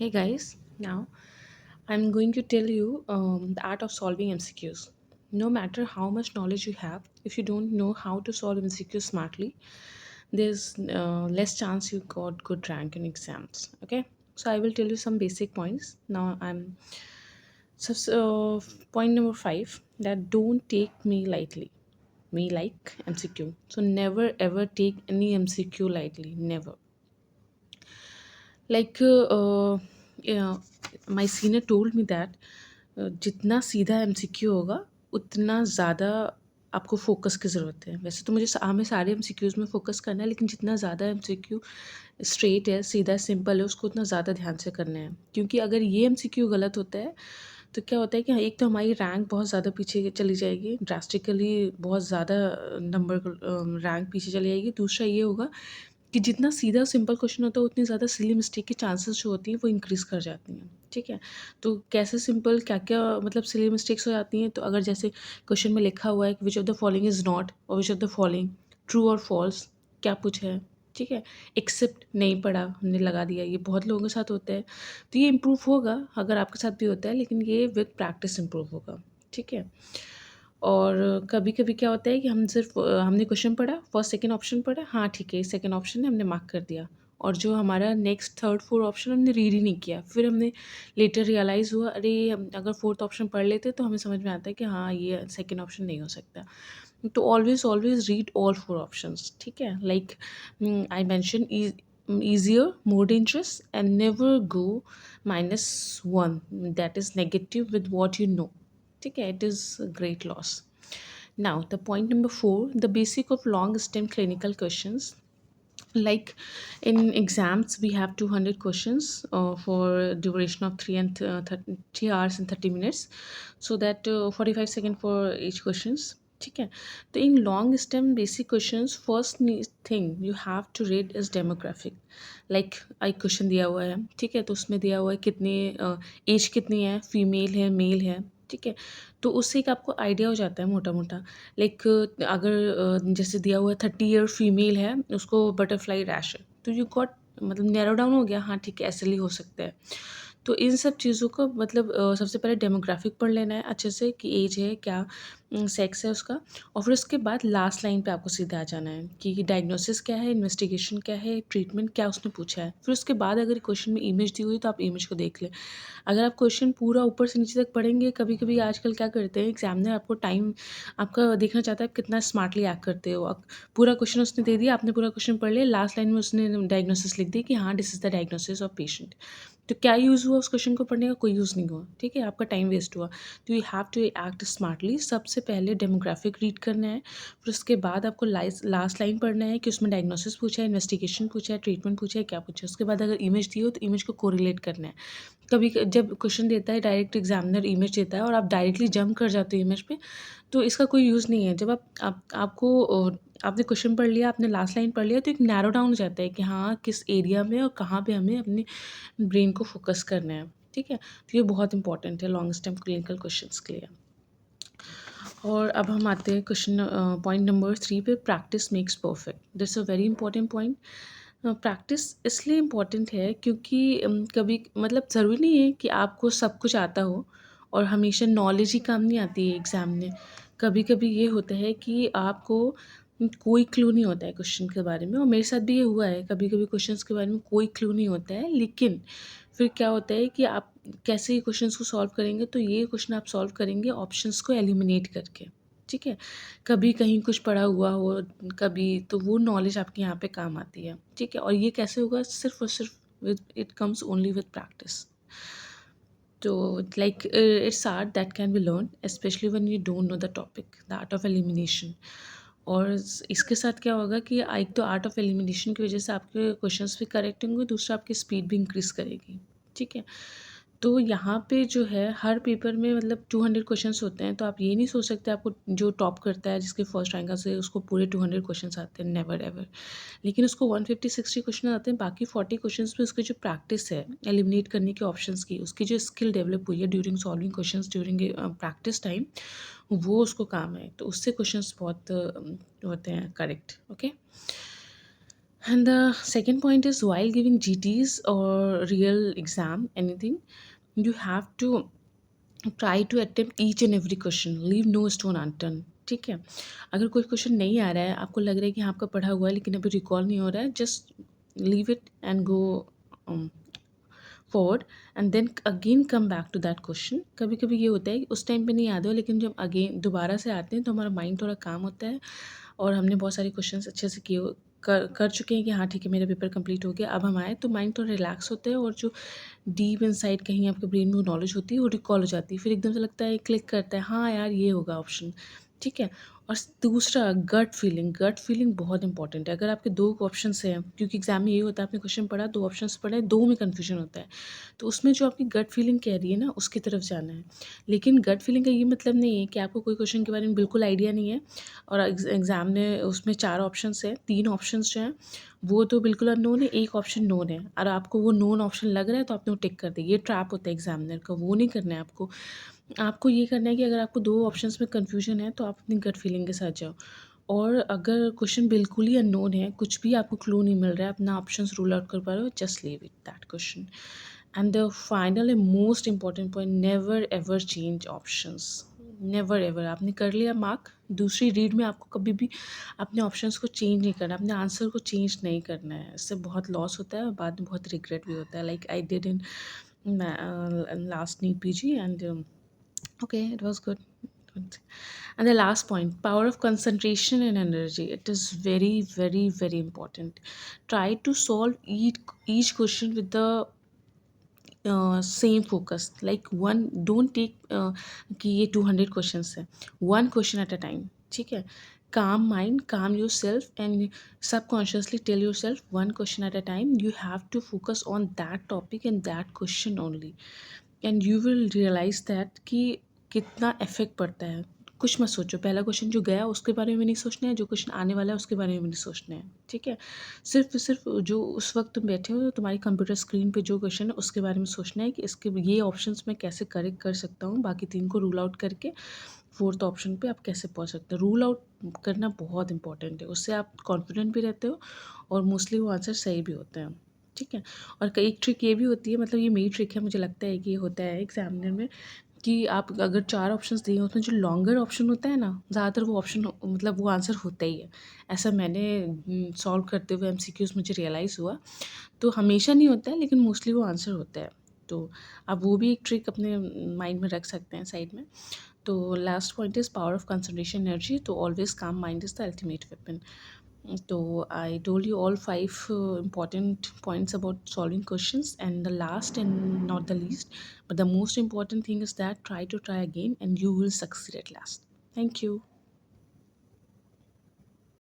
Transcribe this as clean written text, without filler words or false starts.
Hey guys, now I'm going to tell you the art of solving MCQs. No matter how much knowledge you have, if you don't know how to solve MCQs smartly, there's less chance you got good rank in exams. Okay, so I will tell you some basic points. Now so point number five, that don't take me lightly. Me like MCQ. So never ever take any MCQ lightly. Never. Like yeah, my senior told me that जितना सीधा MCQ होगा उतना ज़्यादा आपको focus की ज़रूरत है। वैसे तो मुझे हमें सारे एमसीक्यूज़ में फोकस करना है, लेकिन जितना ज़्यादा एमसीक्यू स्ट्रेट है, सीधा सिंपल है, उसको उतना ज़्यादा ध्यान से करना है। क्योंकि अगर ये एमसीक्यू गलत होता है तो क्या होता है कि एक तो हमारी रैंक बहुत ज़्यादा पीछे चली जाएगी, ड्रास्टिकली बहुत ज़्यादा नंबर रैंक पीछे चली जाएगी। दूसरा ये होगा कि जितना सीधा और सिंपल क्वेश्चन होता है उतनी ज़्यादा सिली मिस्टेक की चांसेस जो होती हैं वो इंक्रीज़ कर जाती हैं। ठीक है? तो कैसे सिंपल क्या-क्या मतलब सिली मिस्टेक्स हो जाती हैं, तो अगर जैसे क्वेश्चन में लिखा हुआ है कि which of the following is not और which of the following true और फॉल्स क्या पूछा है, ठीक है? एक्सेप्ट नहीं पढ़ा, हमने लगा दिया, ये बहुत लोगों के साथ होता है। तो ये इम्प्रूव होगा अगर आपके साथ भी होता है, लेकिन ये विद प्रैक्टिस इम्प्रूव होगा। ठीक है? और कभी-कभी क्या होता है कि हम सिर्फ़ हमने क्वेश्चन पढ़ा, फर्स्ट सेकंड ऑप्शन पढ़ा, हाँ ठीक है, ये सेकंड ऑप्शन है, हमने मार्क कर दिया। और जो हमारा नेक्स्ट थर्ड, फोर्थ ऑप्शन हमने रीड ही नहीं किया। फिर हमने लेटर रियलाइज़ हुआ, अरे! हम अगर फोर्थ ऑप्शन पढ़ लेते तो हमें समझ में आता है कि हाँ, ये सेकंड ऑप्शन नहीं हो सकता। तो ऑलवेज़ रीड ऑल 4 ऑप्शंस, ठीक है? Like I mention easier, more dangerous and never go -1 that is negative with what you know. ठीक है? It is a great loss. Now, the point number four, the basic of long stem clinical questions. Like in exams, we have 200 questions for duration of 3 hours and 30 minutes. So that 45 seconds for each questions. ठीक है? तो in long stem basic questions first thing you have to read is demographic. Like एक question दिया हुआ है, ठीक है, तो उसमें दिया हुआ है कितने एज कितनी है, फीमेल है, मेल है, ठीक है, तो उससे एक आपको आइडिया हो जाता है मोटा मोटा। लाइक अगर जैसे दिया हुआ है 30 ईयर फीमेल है, उसको बटरफ्लाई रैश है, तो यू गॉट मतलब नैरो डाउन हो गया, हाँ ठीक है, ऐसे ही हो सकता है। तो इन सब चीज़ों को मतलब सबसे पहले डेमोग्राफिक पढ़ लेना है अच्छे से कि एज है क्या, सेक्स है उसका, और फिर उसके बाद लास्ट लाइन पे आपको सीधा आ जाना है कि डायग्नोसिस क्या है, इन्वेस्टिगेशन क्या है, ट्रीटमेंट क्या उसने पूछा है। फिर उसके बाद अगर क्वेश्चन में इमेज दी हुई तो आप इमेज को देख लें। अगर आप क्वेश्चन पूरा ऊपर से नीचे तक पढ़ेंगे, कभी-कभी आजकल क्या करते हैं एग्ज़ामिनर आपको टाइम आपका देखना चाहता है आप कितना स्मार्टली एक्ट करते हो। पूरा क्वेश्चन उसने दे दिया, आपने पूरा क्वेश्चन पढ़ लिया, लास्ट लाइन में उसने डायग्नोसिस लिख दी कि हाँ, this is the diagnosis of patient. तो क्या यूज़ हुआ उस क्वेश्चन को पढ़ने का? कोई यूज़ नहीं हुआ, ठीक है? आपका टाइम वेस्ट हुआ। तो you have to act smartly. सबसे पहले डेमोग्राफिक रीड करना है, फिर उसके बाद आपको लास्ट लाइन पढ़ना है कि उसमें डायग्नोसिस पूछा है, इन्वेस्टिगेशन पूछा है, ट्रीटमेंट पूछा है, क्या पूछा है। उसके बाद अगर इमेज दी हो तो इमेज को कोरिलेट करना है। कभी जब क्वेश्चन देता है डायरेक्ट एग्जामिनर इमेज देता है और आप डायरेक्टली जंप कर जाते हो इमेज पे, तो इसका कोई यूज़ नहीं है। जब आपको आपने क्वेश्चन पढ़ लिया, आपने लास्ट लाइन पढ़ लिया, तो एक नैरो डाउन हो जाता है कि हाँ, किस एरिया में और कहाँ पे हमें अपने ब्रेन को फोकस करना है, ठीक है? तो ये बहुत इंपॉर्टेंट है लॉन्ग स्टेम क्लिनिकल क्वेश्चंस के लिए। और अब हम आते हैं क्वेश्चन पॉइंट नंबर 3 पे, practice makes perfect. That's a very important point. Practice इसलिए इम्पॉर्टेंट है क्योंकि कभी मतलब ज़रूरी नहीं है कि आपको सब कुछ आता हो और हमेशा नॉलेज ही काम नहीं आती है एग्ज़ाम में। कभी-कभी ये होता है कि आपको कोई क्लू नहीं होता है क्वेश्चन के बारे में, और मेरे साथ भी ये हुआ है, कभी-कभी क्वेश्चंस के बारे में कोई क्लू नहीं होता है, लेकिन फिर क्या होता है कि आप कैसे ये क्वेश्चंस को सॉल्व करेंगे, तो ये क्वेश्चन आप सॉल्व करेंगे ऑप्शंस को एलिमिनेट करके, ठीक है? कभी कहीं कुछ पढ़ा हुआ हो, कभी तो वो नॉलेज आपके यहाँ पे काम आती है, ठीक है? और ये कैसे होगा? सिर्फ़ और सिर्फ with it comes only with practice. तो like it's art that can be learn specially when you don't know the topic, the art of elimination. और इसके साथ क्या होगा कि एक तो आर्ट ऑफ एलिमिनेशन की वजह से आपके क्वेश्चंस भी करेक्ट होंगे, दूसरा आपकी स्पीड भी इंक्रीज़ करेगी, ठीक है? तो यहाँ पे जो है हर पेपर में मतलब 200 क्वेश्चंस होते हैं, तो आप ये नहीं सोच सकते आपको जो टॉप करता है जिसके फर्स्ट रैंक से उसको पूरे 200 क्वेश्चंस आते हैं, नेवर एवर। लेकिन उसको 150-60 क्वेश्चन आते हैं, बाकी 40 क्वेश्चंस में उसकी जो प्रैक्टिस है एलिमिनेट करने के ऑप्शंस की, उसकी जो स्किल डेवलप हुई है during solving questions during practice time, वो उसको काम है, तो उससे क्वेश्चंस बहुत होते हैं correct. Okay, And the second point is while giving GTs or real exam, anything, you have to try to attempt each and every question, leave no stone unturn. ठीक है, अगर कोई क्वेश्चन नहीं आ रहा है, आपको लग रहा है कि हाँ आपका पढ़ा हुआ है लेकिन अभी रिकॉल नहीं हो रहा है, just leave it and go forward and then again come back to that question. कभी कभी ये होता है कि उस टाइम पे नहीं याद हो, लेकिन जब अगेन दोबारा से आते हैं तो हमारा माइंड थोड़ा काम होता है और हमने बहुत सारे क्वेश्चंस अच्छे से किए कर चुके हैं कि हाँ ठीक है मेरा पेपर कंप्लीट हो गया, अब हम आए तो माइंड थोड़ा रिलैक्स होता है और जो डीप इनसाइड कहीं आपके ब्रेन में नॉलेज होती है वो रिकॉल हो जाती है, फिर एकदम से लगता है क्लिक करता है हाँ यार ये होगा ऑप्शन। ठीक है, और दूसरा गट फीलिंग बहुत इंपॉर्टेंट है। अगर आपके दो ऑप्शन हैं, क्योंकि एग्जाम में ये होता है आपने क्वेश्चन पढ़ा, दो ऑप्शन पढ़े, दो में कन्फ्यूजन होता है, तो उसमें जो आपकी गट फीलिंग कह रही है ना उसकी तरफ जाना है। लेकिन गट फीलिंग का ये मतलब नहीं है कि आपको कोई क्वेश्चन के बारे में बिल्कुल आइडिया नहीं है और एग्ज़ाम ने उसमें चार ऑप्शन है, तीन ऑप्शन जो हैं वो तो बिल्कुल अननोन है, एक ऑप्शन नोन है और आपको वो नोन ऑप्शन लग रहा है तो आपने वो टिक कर दिया। ये ट्रैप होता है एग्जामिनर का, वो नहीं करना है आपको। आपको ये करना है कि अगर आपको दो ऑप्शंस में कन्फ्यूजन है तो आप अपनी गट फीलिंग के साथ जाओ। और अगर क्वेश्चन बिल्कुल ही अननोन है, कुछ भी आपको क्लू नहीं मिल रहा है, अपना ऑप्शंस रूल आउट कर पा रहे हो, just leave it that question. And the final and most important point, never ever change options. Never ever, आपने कर लिया मार्क, दूसरी रीड में आपको कभी भी अपने ऑप्शंस को चेंज नहीं करना, अपने आंसर को चेंज नहीं करना है। इससे बहुत लॉस होता है और बाद में बहुत रिग्रेट भी होता है, like I did in last NEET PG and okay, it was good. And the last point, power of concentration and energy, it is very very very important. Try to solve each question with the same focus, like one, don't take कि ये 200 question है, one question at a time. ठीक है, calm mind, calm yourself and subconsciously tell yourself one question at a time, you have to focus on that topic and that question only and you will realize that कि कितना effect पड़ता है। कुछ मत सोचो, पहला question जो गया उसके बारे में नहीं सोचना है, जो क्वेश्चन आने वाला है उसके बारे में नहीं सोचना है। ठीक है, सिर्फ जो उस वक्त तुम बैठे हो तुम्हारी कंप्यूटर स्क्रीन पे जो क्वेश्चन है उसके बारे में सोचना है कि इसके ये ऑप्शंस मैं कैसे करेक्ट कर सकता हूँ, बाकी तीन को रूल आउट करके फोर्थ ऑप्शन पे आप कैसे पहुँच सकते हो। रूल आउट करना बहुत इंपॉर्टेंट है, उससे आप कॉन्फिडेंट भी रहते हो और मोस्टली वो आंसर सही भी होते हैं। ठीक है, और कई एक ट्रिक ये भी होती है, मतलब ये मेरी ट्रिक है, मुझे लगता है कि ये होता है एग्जामिनर में, कि आप अगर चार ऑप्शंस दिए उसमें जो लॉन्गर ऑप्शन होता है ना, ज़्यादातर वो ऑप्शन मतलब वो आंसर होता ही है। ऐसा मैंने सॉल्व करते हुए MCQs मुझे रियलाइज़ हुआ, तो हमेशा नहीं होता है लेकिन मोस्टली वो आंसर होता है। तो आप वो भी एक ट्रिक अपने माइंड में रख सकते हैं साइड में। तो last point is power of concentration energy, तो always calm mind is the ultimate weapon. So I told you all five important points about solving questions, and the last and not the least, but the most important thing is that try to try again and you will succeed at last. Thank you.